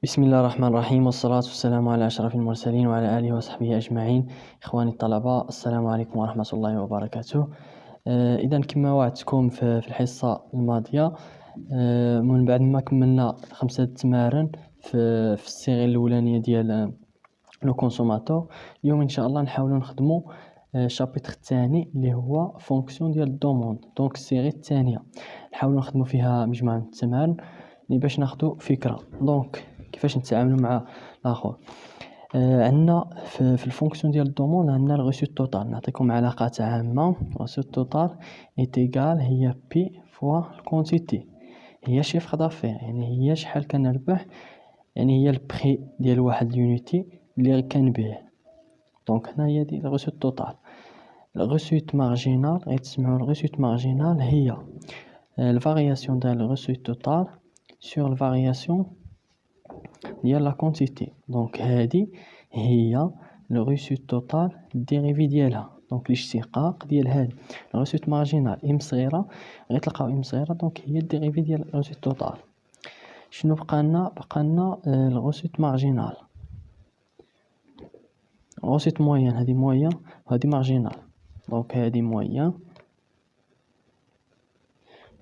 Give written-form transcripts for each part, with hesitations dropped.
بسم الله الرحمن الرحيم، والصلاة والسلام على أشرف المرسلين وعلى آله وصحبه أجمعين. إخواني الطلبة، السلام عليكم ورحمة الله وبركاته. إذا كما وعدتكم في الحصة الماضية، من بعد ما كملنا 5 تمارين في الصيغة الأولانية ديال لو كونسوماتور. اليوم إن شاء الله نحاولوا نخدموا الشابيتر الثاني اللي هو فونكسيون ديال الدوموند، دونك الصيغة الثانية نحاولوا نخدموا فيها مجموعة من التمارين باش ناخذوا فكرة. دونك كيفاش نتعاملوا مع الاخر. عندنا في الفونكسيون ديال الدوموند عندنا الريسيت توتال. نعطيكم علاقات عامه. الريسيت توتال ايتيغال هي بي فوا الكونتيتي، هي شيفر دافير، يعني هي شحال كنربح، يعني هي البري ديال واحد اليونيتي اللي كنبيع. دونك هنا هي دي الريسيت توتال. الريسيت مارجينال غيتسمعوا الريسيت مارجينال هي الفارياسيون ديال الريسيت توتال سور الفارياسيون ديال لا كونتيتي. دونك هادي هي لو ريسيت توتال الديريفي ديالها، دونك الاشتقاق ديال هادي الريسيت مارجينال ام صغيره، غتلقاو ام صغيره، دونك هي الديريفي ديال الريسيت توتال. شنو بقى لنا الريسيت مارجينال، ريسيت موين، هادي موين وهادي مارجينال. دونك هادي موين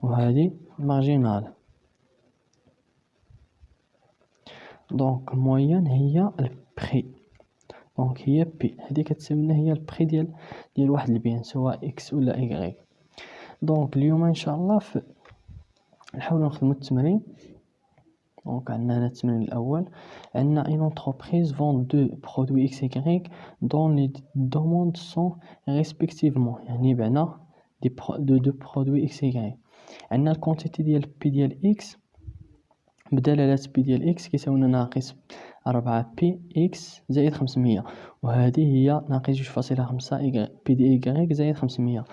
وهادي مارجينال. دونك موين هي البري، دونك هي بي، هذه كتساوي لنا هي البري ديال واحد البيان سواء اكس ولا ايغريك. دونك اليوم ان شاء الله نحاولوا نخدموا التمرين. دونك عندنا هنا التمرين الاول، عندنا une entreprise vend deux produits x y dont les demandes sont respectivement، يعني بعنا دو برودوي اكس y. عندنا الكونتيتي ديال بي ديال اكس بدلالة بي ديال اكس كيساوي لنا ناقص 4 بي اكس زائد 500، وهذه هي ناقص 2.5 بي دي ايغريك زائد 500.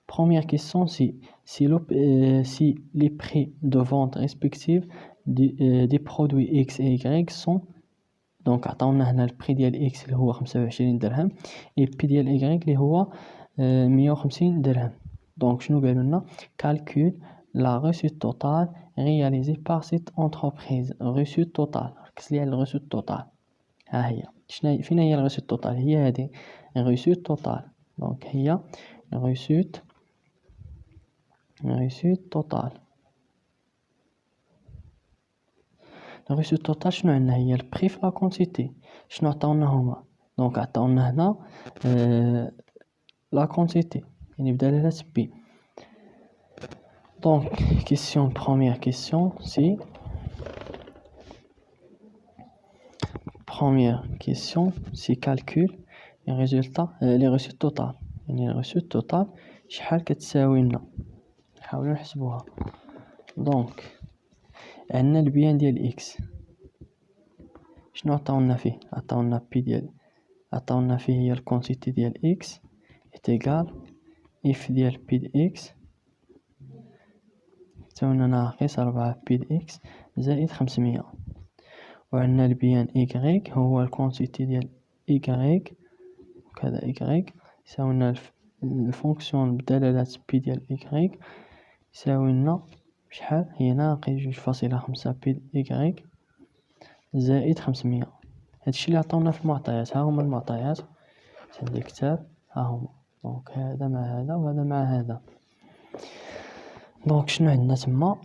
Première question, si les prix de vente respectifs des produits X et Y sont، donc عطاونا هنا البري ديال X اللي هو 25 درهم et بي ديال Y اللي هو 150 درهم. donc شنو قالوا لنا؟ calcule la recette totale réalisée par cette entreprise. recette totale، ركز لي على الريسيت توتال. ها هي فين هي الريسيت توتال؟ هي هذه الريسيت توتال. دونك هي الريسيت توتال. الريسيت توتال شنو عندنا؟ هي البري في لا كونتيتي. شنو عطاونا هما؟ دونك عطاونا هنا لا كونتيتي يعني بدلالة بي. دونك كيسيون بروميير كيسيون سي première question, c'est calcul les résultats les recettes totales. يعني الريسيت توتال شحال كتساوي لنا؟ نحاولوا نحسبوها. دونك عندنا البيان ديال اكس، شنو عطاونا فيه؟ عطاونا بي ديال، عطاونا فيه هي الكونتيتي ديال اكس ايتيغال اف ديال بي دي اكس تساوي ناقص 4 بي دي اكس زائد 500. وعندنا البيان إيكغيك هو الكونتيتي ديال إيكغيك وكذا إيكغيك يساوي لنا الفونكسيون بدلالة بي ديال إيكغيك يساوي لنا شحال؟ هي ناقص 2.5 بي إيكغيك زائد 500. هادشي اللي عطاونا في المعطيات. ها هما المعطيات، عندي كتاب ها هما. دونك هذا مع هذا وهذا مع هذا. دونك شنو عندنا تما؟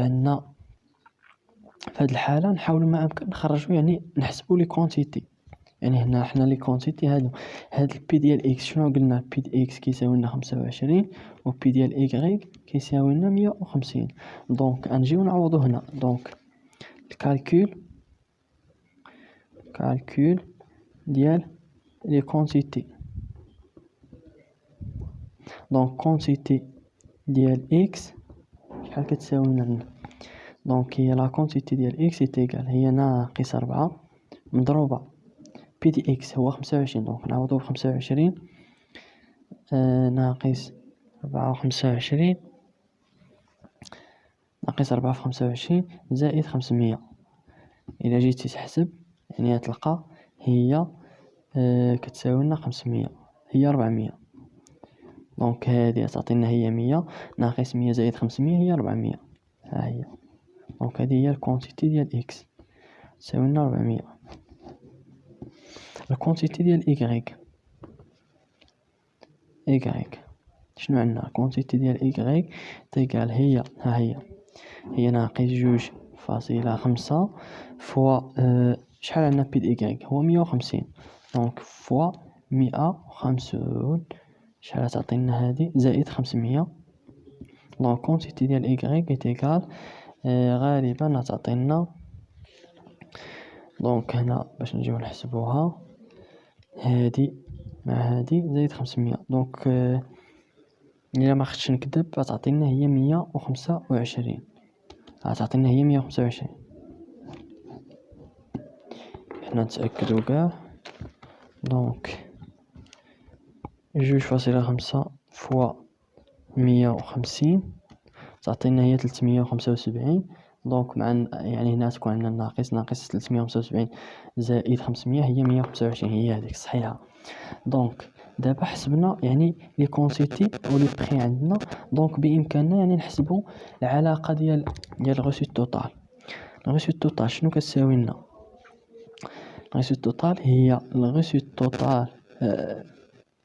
عندنا في هذه الحالة نحاولوا ما أمكن نخرجوا، يعني نحسبوا لي كونتيتي. يعني هنا حنا لي كونتيتي هاد البي ديال اكس شنو قلنا؟ بي ديال اكس كيساوي لنا 25 وبي ديال ايغريك كيساوي لنا 150. دونك غنجيو نعوضو هنا. دونك الكالكول ديال لي كونتيتي. دونك كونتيتي ديال اكس شحال كتساوي لنا؟ دونك هي لا كونتيتي ديال اكس ايتيغال هي ناقص 4 مضروبة بي دي اكس هو 25. دونك نعوضو ب 25 ناقص 4 25 ناقص 4 في 25 زائد 500. إلا جيتي تحسب يعني تلقى هي كتساوي لنا 500 هي 400. دونك هادي تعطينا هي 100 ناقص 100 زائد 500 هي 400. ها هي. دونك هادي هي الكونتيتي ديال اكس. تساوي لنا 400. الكونتيتي ديال إيكغيك شنو عندنا؟ الكونتيتي ديال إيكغيك تيكال هي ناقص 2.5 فوا شحال عندنا بي إيكغيك هو 150، دونك فوا 150 شحال تعطينا هادي زائد 500. دونك كونتيتي ديال إيكغيك تيكال غالبا تعطينا، دونك هنا باش نجيو نحسبوها هادي مع هادي زائد 500، دونك إلا ما خدتش نكذب غتعطينا هي 125. غتعطينا هي 125. حنا نتأكدو كاع. دونك 2.5 فوا 150 تعطينا هي 375. دونك مع يعني هنا تكون عندنا ناقص 375 زائد 500 هي 125، هي هذيك صحيحة. دونك دابا حسبنا يعني لي كونتيتي و لي بري عندنا، دونك بإمكاننا يعني نحسبوا العلاقة ديال الغوسو توتال. الغوسو توتال شنو كتساوي لنا؟ الغوسو توتال هي الغوسو توتال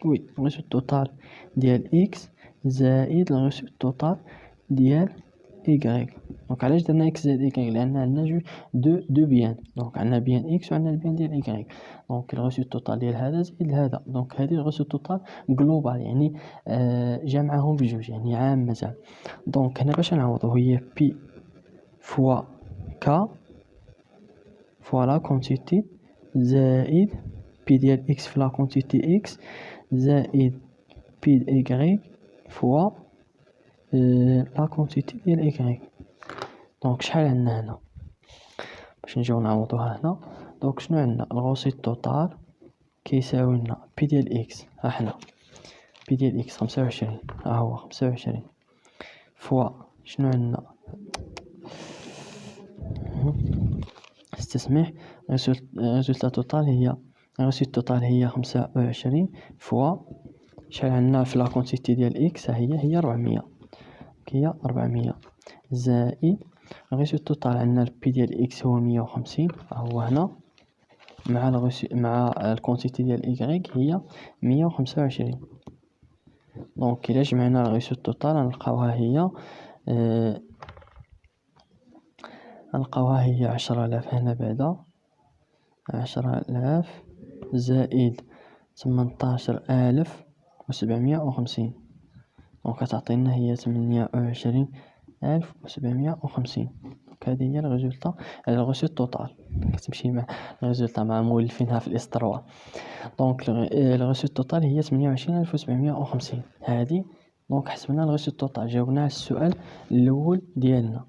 الغوسو توتال ديال اكس زائد الغوسو توتال ديال إيكغيك. دونك علاش درنا اكس زائد إيكغيك؟ لأن عندنا دو بيان، دونك عندنا بيان اكس وعندنا البيان ديال إيكغيك. دونك الغوسو توتال ديال هذا زائد هذا، دونك هذه الغوسو توتال جلوبال يعني جمعهم بجوج يعني عامة. دونك هنا باش نعوضو هي بي فوا كا فوا لا كونتيتي زائد بي ديال اكس في لا كونتيتي اكس زائد بي إيكغيك فوا لا كونتيتي ديال إيكغيك. دونك شحال عندنا هنا باش نجيو نعوضوها هنا؟ دونك شنو عندنا؟ الغوسو توتال كيساوي لنا بي ديال اكس، ها حنا بي ديال اكس 25، ها هو 25 فوا شنو عندنا؟ استسمح، الريزولتا توتال هي الغوسو توتال هي 25 فوا شحال عندنا في لا كونتيتي ديال اكس، هي 400، هي 400 زائد الغوسو توتال عندنا البي ديال اكس هو 150 هو هنا، مع الكونتيتي ديال إيكغيك هي 125. دونك إلا جمعنا الغوسو توتال نلقاوها هي 10000 هنا بعدا 10000 زائد 18750، دونك تعطينا هي 28750. هذه هي الريزولتا الغوسو توتال كتمشي مع الريزولتا مع مولفينها في الاستروا. دونك الغوسو توتال هي 28750 هذه. دونك حسبنا الغوسو توتال، جاوبنا على السؤال الاول ديالنا.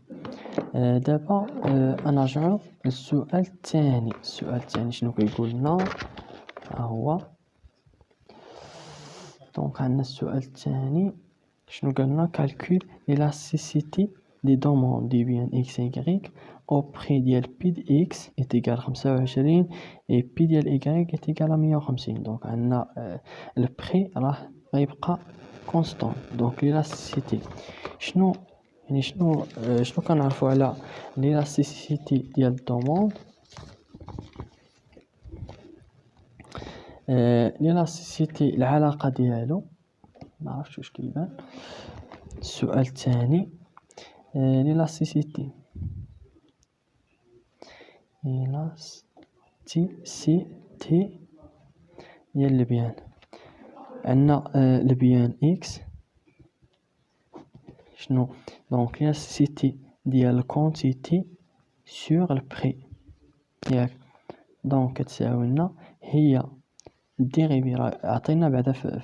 دابا نرجعوا للسؤال الثاني. السؤال الثاني شنو كيقول لنا؟ ها هو. دونك عندنا السؤال الثاني شنو قالنا؟ calcul l'élasticité des demandes du bien x et y au prix ديال بي دي x est égal 25 et بي ديال y est égal 150. دونك عندنا البري راه غيبقى كونستون. دونك l'élasticité شنو يعني شنو كنعرفوا على l'élasticité ديال الدوموند؟ l'élasticité العلاقة ديالو ما عرفتش واش كيبان. السؤال الثاني l'élasticité ديال البيان. عندنا البيان اكس شنو؟ دونك l'élasticité ديال الكونتيتي سور البري ياك. دونك كتساوي لنا هي الديريفي، راه عطينا بعدا في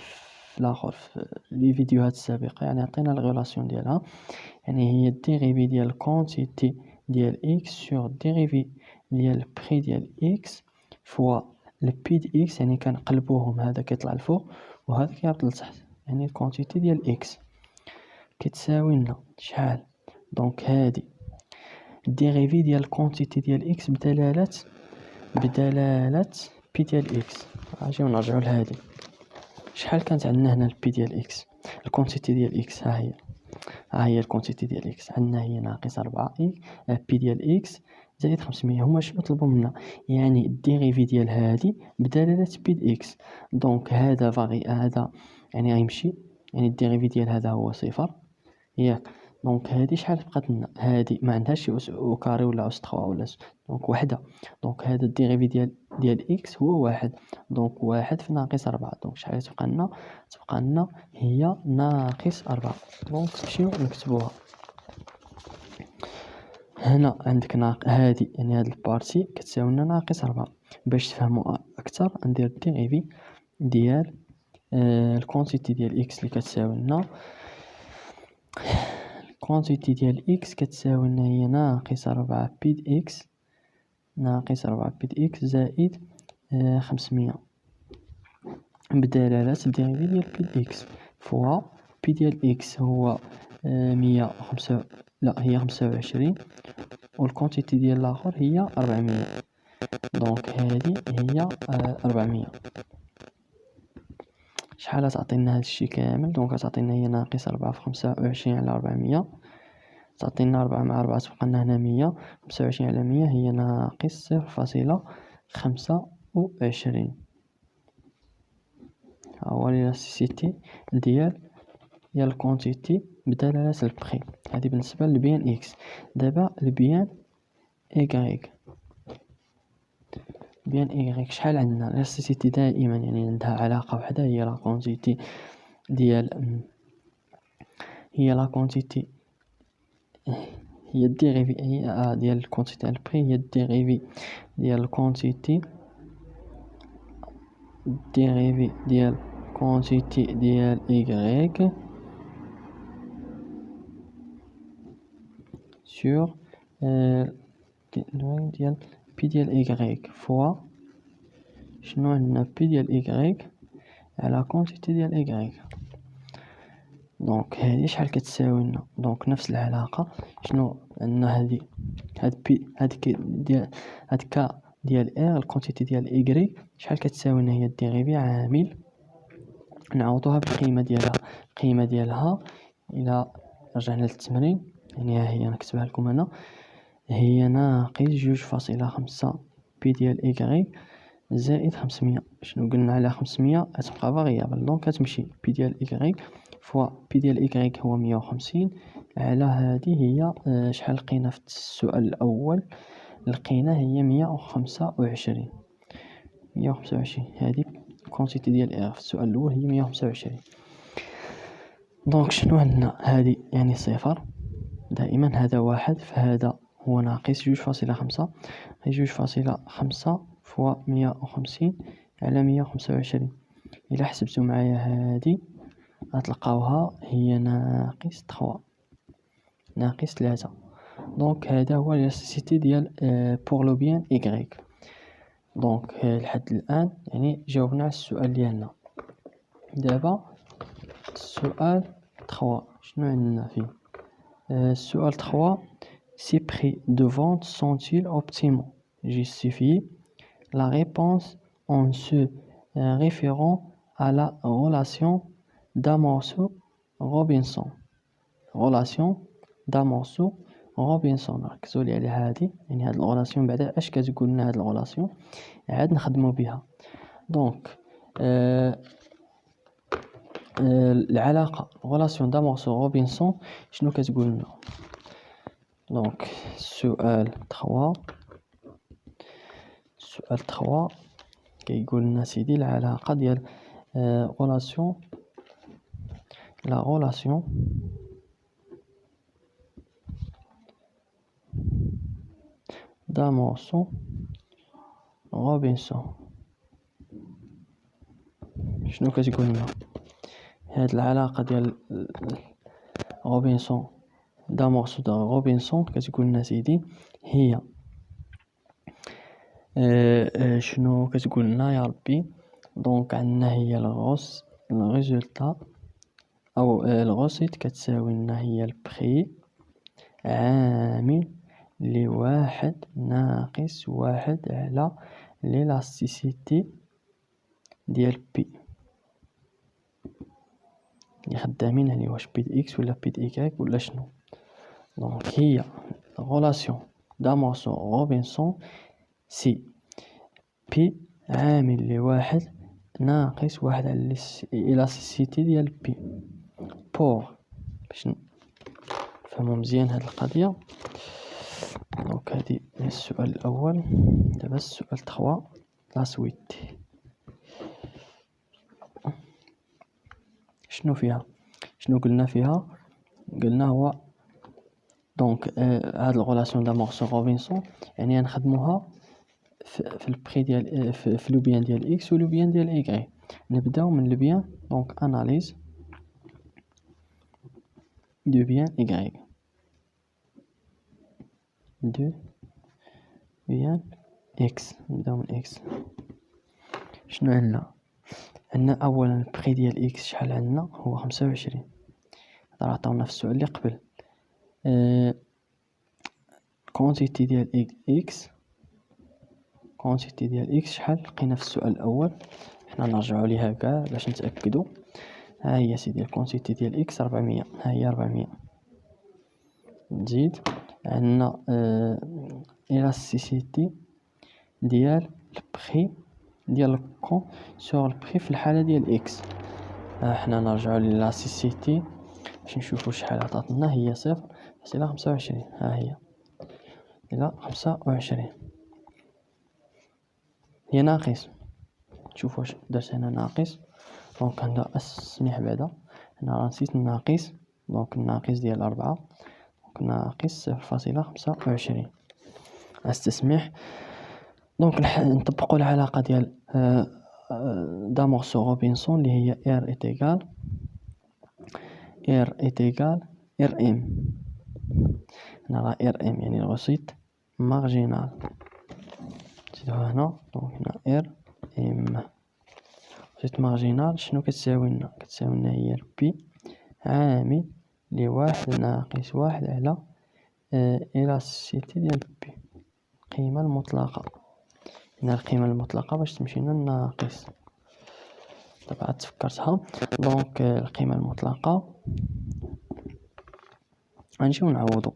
الاخر في لي فيديوهات السابقه، يعني عطينا الريلاسيون ديالها، يعني هي الديريفي ديال الكونتيتي ديال اكس سور الديريفي ديال البري ديال اكس فوا البي دي اكس، يعني كنقلبوهم هذا كيطلع الفوق وهذا كيهبط لتحت، يعني الكونتيتي ديال اكس كتساوي لنا شحال؟ دونك هادي الديريفي ديال الكونتيتي ديال اكس بدلالة بي ديال اكس. نجيو نرجعو لهادي. شحال كانت عندنا هنا البي ديال اكس؟ الكونتيتي ديال اكس ها هي الكونتيتي ديال اكس عندنا هي ناقص 4 بي ديال اكس زائد 500. هما شنو طلبوا منا؟ يعني الديريفي ديال هادي بدلالة بي د إكس. دونك هذا يعني غيمشي، يعني الديريفي ديال هذا هو صفر ياك. دونك هادي شحال بقات لنا؟ هادي ما عندهاش شي أس أو كاري ولا أس تخوا ولا دونك وحدة. دونك هذا الديريفي ديال إكس هو واحد. دونك واحد في ناقص 4. دونك شحال تبقى لنا؟ تبقى لنا هي ناقص 4. دونك نمشيو نكتبوها هنا. عندك هادي يعني هاد البارتي كتساوي لنا ناقص 4. باش تفهموا أكثر ندير الديريفي ديال الكونتيتي ديال إكس اللي كتساوي لنا، الكونتيتي ديال إكس كتساوي لنا هي ناقص 4 بي د إكس، ناقص 4 بي د إكس زائد 500 بدلالة الديريفي ديال بي د إكس فوا بي ديال إكس هو 105 لا هي 25 والكونتيتي ديال الآخر هي 400. دونك هادي هي 400. شحال تعطينا هادشي كامل؟ دونك تعطينا هي ناقص 4 في 25 على 400، تعطينا 4 مع 4 تبقى لنا هنا 100. 25 على 100 هي ناقص 0.25. ها هو ليلاستيسيتي ديال الكونتيتي بدلالة البخي. هذه بالنسبة للبيان إكس. دابا البيان إيكغيك. بيان إيكغيك شحال عندنا؟ ليلاستيسيتي دائما يعني عندها علاقة وحدة، هي لا كونتيتي ديال لا كونتيتي هي الديريفي هي ديال الكونتيتي البخي هي الديريفي ديال الكونتيتي ديال كونتيتي ديال إيكغيك سور ديال بي ديال إيكغيك فوا شنو عندنا؟ بي ديال إيكغيك على كونتيتي ديال إيكغيك. دونك هادي شحال كتساوي لنا؟ دونك نفس العلاقة. شنو عندنا؟ هاد بي هاد كا ديال إر الكونتيتي ديال إيكغيك شحال كتساوي لنا؟ هي الديريفي عامل نعوضوها بالقيمة ديالها. القيمة ديالها إلى رجعنا للتمرين يعني ها هي نكتبها لكم هنا، هي ناقص 2.5 بي ديال إيكغيك زائد 500. شنو قلنا على 500؟ غتبقى فاريابل. دونك كتمشي بي ديال إيكغيك فوا بي ديال إيكغيك هو 150 على هادي هي شحال لقينا في السؤال الأول؟ لقينا هي 125. هادي كونتيتي ديال إر في السؤال الأول هي 125. دونك شنو عندنا؟ هادي يعني صفر دائما، هذا واحد فهذا هو ناقص 2.5. 2.5 فوا 150 على 125. إلا حسبتو معايا هادي غتلقاوها هي ناقص 3. دونك هذا هو ليلاستيسيتي ديال بور لو بيان إيكغيك. دونك لحد الآن يعني جاوبنا على السؤال ديالنا. دابا السؤال 3 شنو عندنا فيه؟ السؤال 3 ces prix de vente sont-ils optimaux? Justifiez la réponse en se référant à la relation d'Amorceau-Robinson. relation d'Amorceau-Robinson. ركزوا لي على هذه، يعني هذه الغولاسيون بعدا اش كتقول لنا؟ هذه الغولاسيون عاد نخدموا بها. دونك العلاقة relation d'Amorceau-Robinson شنو كتقول لنا؟ دونك السؤال 3 كيقول لنا سيدي العلاقة ديال relation d'Amorceau-Robinson شنو كتقول لنا؟ هاد العلاقة ديال روبنسون روبنسون كتقول لنا سيدي هي شنو كتقول لنا يا ربي؟ دونك عندنا هي الريزولتا او الغوسيت كتساوي لنا هي البخي عامل لواحد ناقص واحد على ليلاستيسيتي ديال بي اللي خدامين يعني واش بي د إكس ولا بي د إيكغيك ولا شنو. دونك هي غولاسيون دامورسون روبنسون سي بي عامل لواحد ناقص واحد على الإلاستيسيتي ديال بي بور. باش نفهمو مزيان هاد القضية، دونك هادي هي السؤال الأول. دابا السؤال 3 لا سويت شنو فيها؟ شنو قلنا فيها؟ قلنا هو دونك هاد الغولاسيون دامورسون روبنسون يعني غنخدموها في البري ديال في لو بيان ديال اكس و لو بيان ديال ايكغي. نبداو من لو بيان، دونك اناليز دو بيان ايكغي، دو بيان اكس. نبداو من اكس. شنو عندنا اولا البري ديال اكس شحال عندنا؟ هو 25. هذا عطاونا في السؤال اللي قبل. كونتيتي ديال اكس، كونتيتي ديال اكس شحال لقينا في السؤال الاول؟ حنا نرجعوا ليها كاع باش نتاكدوا. ها هي سيدي الكونتيتي ديال اكس 400، ها هي 400. نزيد عندنا الاستيسيتي ديال البري ديال الكون سور البري في الحاله ديال اكس. حنا نرجعوا للاستيسيتي باش نشوفوا شحال عطاتنا. هي صفر بس الى 25. ها هي الى 25 هي ناقص. شوف واش درت هنا ناقص، دونك عندها السميح بعدا هنا نسيت الناقص، دونك الناقص ديال 4، دونك ناقص 0.25 استسمح. دونك نطبقوا العلاقة ديال دامورسون روبنسون اللي هي R est égal RM. هنا راه RM يعني الوسيط مارجينال. نزيدو هنا، دونك هنا RM وسيط مارجينال. شنو كتساوي لنا؟ كتساوي لنا هي بي عامل لواحد ناقص واحد على إلاستيسيتي ديال بي، القيمة المطلقة. هنا القيمة المطلقة باش تمشي لنا الناقص. دابا عاد تفكرتها. دونك القيمة المطلقة غنجيو نعوضو.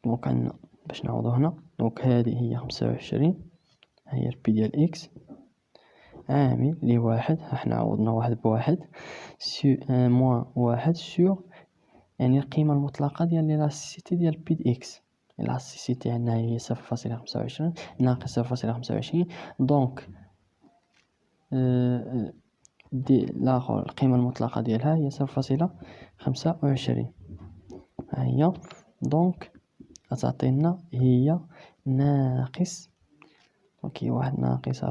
دونك عندنا باش نعوضو هنا، دونك هذه هي 25، هي البي ديال اكس عامل لواحد، حنا عوضنا واحد بواحد موان واحد سور يعني القيمة المطلقة ديال الاستيسيتي ديال بي دي اكس. الاستيسيتي عندنا هي 0.25 ناقص 0.25. دونك دي لاخر القيمة المطلقة ديالها هي 0.25. ها هي. دونك غتعطينا هي ناقص، دونك هي واحد ناقص 4،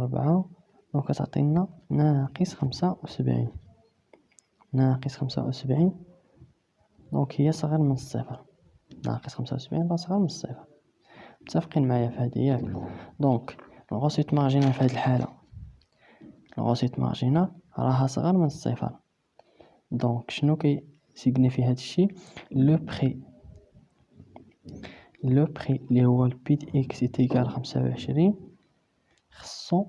دونك غتعطينا ناقص 75. ناقص 75 دونك هي صغير من الصفر. ناقص 75 راه صغير من الصفر. متفقين معايا في هذه ياك؟ دونك الغوسيط مارجينال في هذه الحالة، الغوسيط مارجينال راها صغير من الصفر. دونك شنو سيغنيفي هذا الشيء؟ لو بري اللي هو البي دي اكس ايكال 25 خصو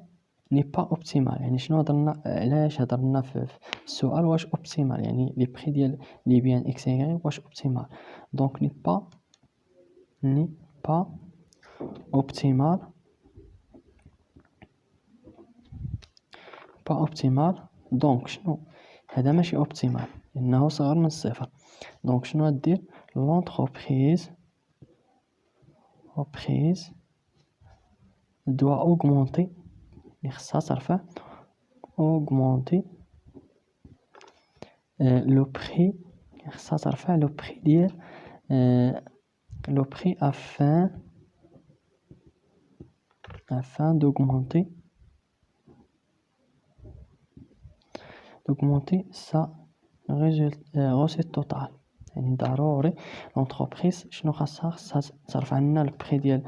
ني با اوبتيمال. يعني شنو هضرنا؟ علاش هضرنا في السؤال واش اوبتيمال؟ يعني لي بري ديال لي بيان اكس اي واش اوبتيمال. دونك ني با اوبتيمال، با اوبتيمال. دونك شنو هذا؟ ماشي اوبتيمال لانه صغر من الصفر. دونك شنو غدير؟ لونتربريز doit augmenter، خصها ترفع augmenter لو بري، خصها ترفع لو بري ديال لو بري afin d'augmenter sa recette totale. يعني ضروري لونتربريز شنو خاصها ترفع لنا البري ديال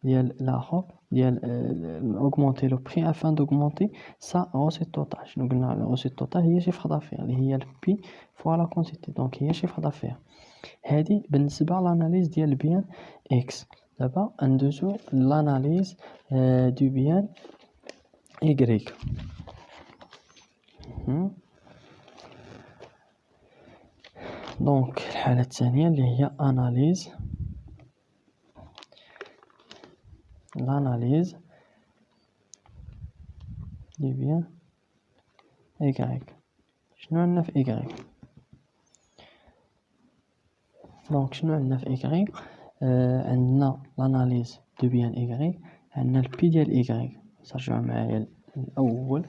الاخر ديال augmenter لو بري afin d'augmenter sa recette totale. شنو قلنا على recette totale؟ هي شيفر دافير اللي هي البي فوا لا كونتيتي، دونك هي شيفر دافير. هذه بالنسبه لاناليز ديال البيان اكس. دابا ندوزو لاناليز دو بيان ايغريك. دونك الحالة الثانية اللي هي اناليز l'analyse دي بيان إيكغيك. شنو عندنا في إيكغيك؟ دونك شنو عندنا في إيكغيك؟ عندنا لاناليز دو بيان إيكغيك، عندنا البي ديال إيكغيك. ترجعوا معايا الأول،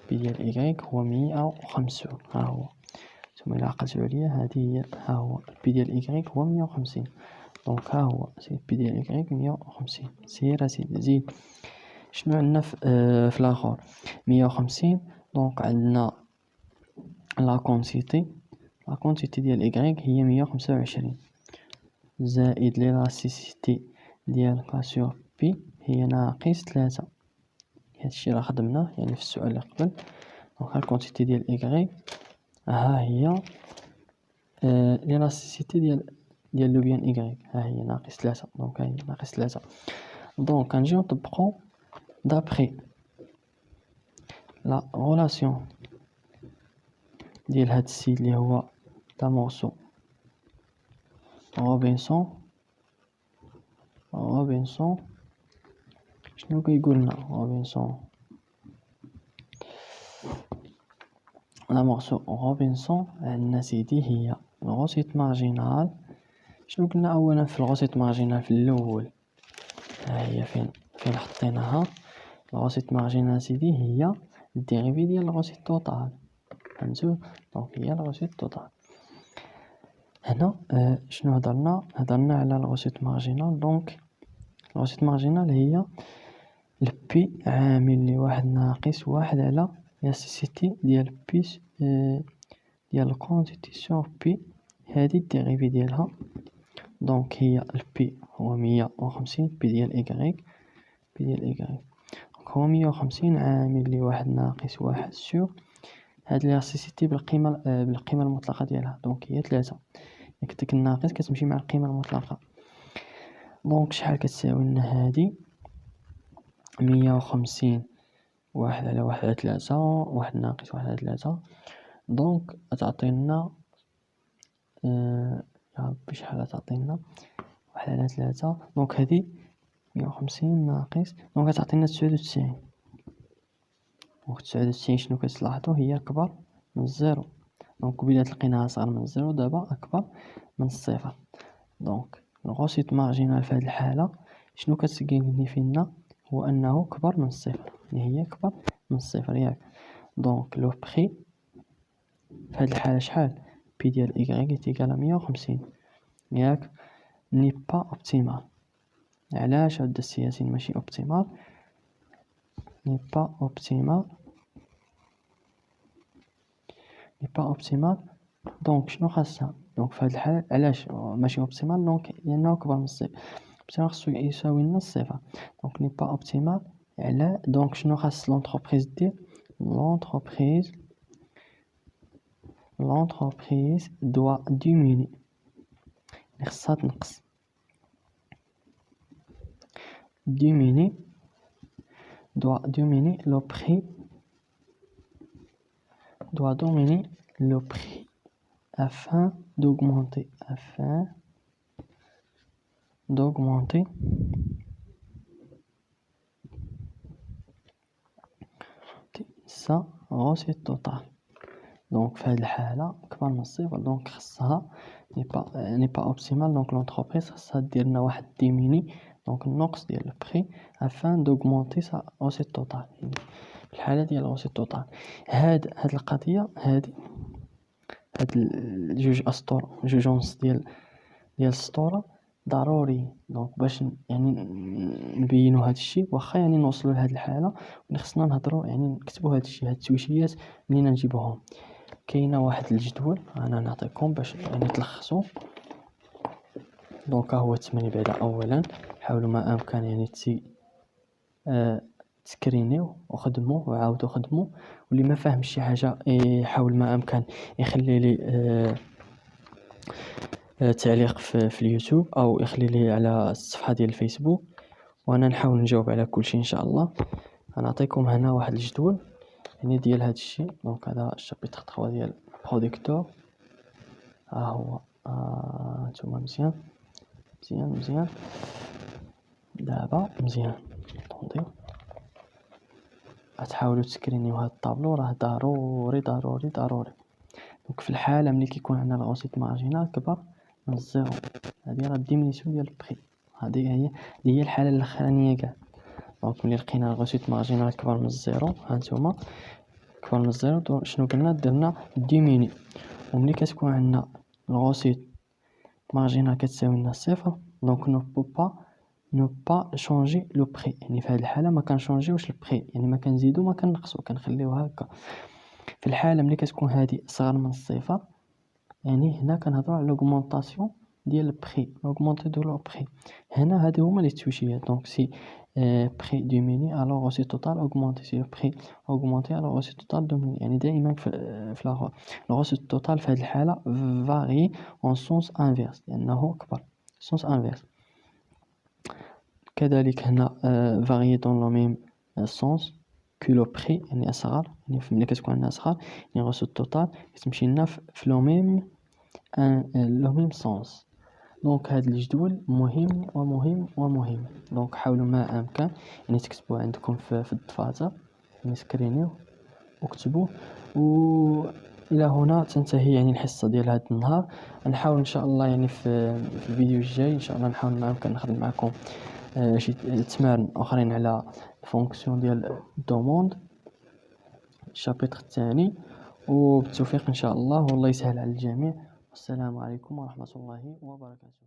بي ديال إيكغيك هو 150. ها هو ثم إلا عقلتو عليا هادي هي، ها هو البي ديال إيكغيك هو 150. دونك ها هو سي بي ديال إيكغيك 150. سير اسيدي زيد. شنو عندنا في الآخر 150؟ دونك عندنا لا كونتيتي ديال إيكغيك هي 125 زائد ليلاستيسيتي ديال كاسيور بي هي ناقص 3. هادشي راه خدمناه يعني في السؤال اللي قبل. دونك الكونتيتي ديال إيكغيك ها هي ليلاستيسيتي ديال لو بيان إيكغيك ها هي ناقص 3. دونك ها هي ناقص 3. دونك غنجيو نطبقو دابخي لا غولاسيون ديال هاد السيد اللي هو دامورسو روبنسون. شنو كيقولنا روبنسون؟ دامورسو روبنسون عندنا سيدي هي الغوسيت مارجينال. شنو قلنا اولا في الغوسيت مارجينال في الاول؟ ها هي فين حطيناها. الغوسيت مارجينال سيدي هي الديريفي ديال الغوسيت توتال. فهمتوا؟ دونك هي الغوسيت توتال. هنا شنو هضرنا على الغوسيت مارجينال. دونك الغوسيت مارجينال هي البي عامل لواحد ناقص واحد على لاستيسيتي ديال بيس ديال الكونتيتي سور بي، هادي الديريفي ديالها. دونك هي البي هو 150 بي ديال إيكغيك هو 150 عامل لواحد ناقص واحد سور هاد لاستيسيتي بالقيمة المطلقة ديالها. دونك هي 3. ديك الناقص كتمشي مع القيمة المطلقة. دونك شحال كتساوي لنا هادي؟ 150 واحد على واحد على 3 واحد ناقص واحد على 3. دونك تعطينا يا ربي شحال تعطينا؟ واحد على 3. دونك هادي 150 ناقص، دونك تعطينا 99. دونك 99 شنو كتلاحظوا هي أكبر من الزيرو. دونك قبيلة لقيناها صغر من الزيرو، دابا أكبر من الصفر. دونك الغوسيت مارجينال في هاد الحالة شنو كتسيغنيفينا؟ هو أنه كبر من الصفر، يعني هي كبر من الصفر ياك. دونك لو بخي في هاد الحالة شحال؟ بي ديال إيكغيك إيكالا 150 ياك. ني با أوبتيمال. علاش هاد السياسين ماشي أوبتيمال؟ ني با أوبتيمال. دونك شنو خاصها؟ دونك في هاد الحالة علاش ماشي أوبتيمال؟ دونك لأنه كبر من الصفر، أوبتيمال خصو يساوي لنا الصفر. دونك ني با أوبتيمال. على دونك شنو خاص لونتربريز دير؟ l'entreprise doit diminuer. خصها تنقص. doit diminuer le prix afin d'augmenter sa recette totale. دونك في هذه الحالة كبر من الصفر، دونك خصها ني با اوبتيمال. دونك لونتربريز خصها دير لنا واحد ديميني، دونك النقص ديال البري افان دوغمونتي سا اوسيت توتال، يعني في الحالة ديال اوسيت توتال. هاد القضية هاد الجوج اسطور، جوج ونص ديال السطورة ضروري. دونك باش يعني نبينوا هذا الشيء، واخا يعني نوصلوا لهاد الحالة خصنا نهضروا يعني نكتبوا هاد الشيء، هاد التويشيات منين نجيبوهم. كاينه واحد الجدول انا نعطيكم باش يعني تلخصوا. دونك هو التمرين بعدا اولا حاولوا ما امكن يعني تسكرينيو وخدموا وعاودوا خدموا، واللي ما فاهمش شي حاجه يحاول ما امكن يخلي لي تعليق في اليوتيوب او يخلي لي على الصفحه ديال الفيسبوك، وانا نحاول نجاوب على كل شيء ان شاء الله. غنعطيكم هنا واحد الجدول يعني ديال هذا الشيء. دونك هذا الشابيتر 3 ديال برودكتور، ها هو نتوما مزيان دابا مزيان طوندي غتحاولوا تسكرينيو هاد الطابلو، راه ضروري ضروري ضروري. دونك في الحالة ملي كيكون عندنا الغوسيط مارجينال كبر من الزيرو، هادي راه ديمينيسيون ديال البخي، هادي هي الحالة الأخرانية كاع. دونك ملي لقينا الغوسيط مارجينال كبر من الزيرو، هانتوما كبر من الزيرو، شنو درنا ديميني. وملي كتكون عندنا الغوسيط مارجينال كتساوي لنا صفر، دونك نو با شونجي لو بري، يعني في هاد الحالة ما كنشونجيوش البري، يعني ما كنزيدو ما كنقصو، كنخليوها هكا. في الحالة ملي كتكون هادي أصغر من الصفر، يعني هنا كنهضروا على لوغمونطاسيون ديال البري، لوغمونطي دو لو بري. هنا هادو هما لي تويشيات. دونك سي بري ديميني الوغ اوسي توتال اوغمونتي، سي بري اوغمونتي الوغ اوسي توتال دوميني. يعني دائما في الغوسي توتال في هاد الحالة فاري اون سونس انفيرس، لأنه كبر سونس انفيرس. كذلك هنا فاري دون لو ميم سونس كو لو بري، يعني أصغر، يعني ملي كتكون عندنا أصغر يعني الغوسي توتال كتمشي لنا في لو ميم سونس. دونك هاد الجدول مهم ومهم ومهم. دونك حاولوا ما امكن يعني تكتبوا عندكم في الدفاتر، يعني سكرينيو وكتبوه. والى هنا تنتهي يعني الحصه ديال هذا النهار. نحاول ان شاء الله يعني في الفيديو الجاي ان شاء الله نحاول ما امكن نخدم معكم شي تمارين اخرين على الفونكسيون ديال الدوموند، الشابتر الثاني. وبالتوفيق ان شاء الله، والله يسهل على الجميع. والسلام عليكم ورحمه الله وبركاته.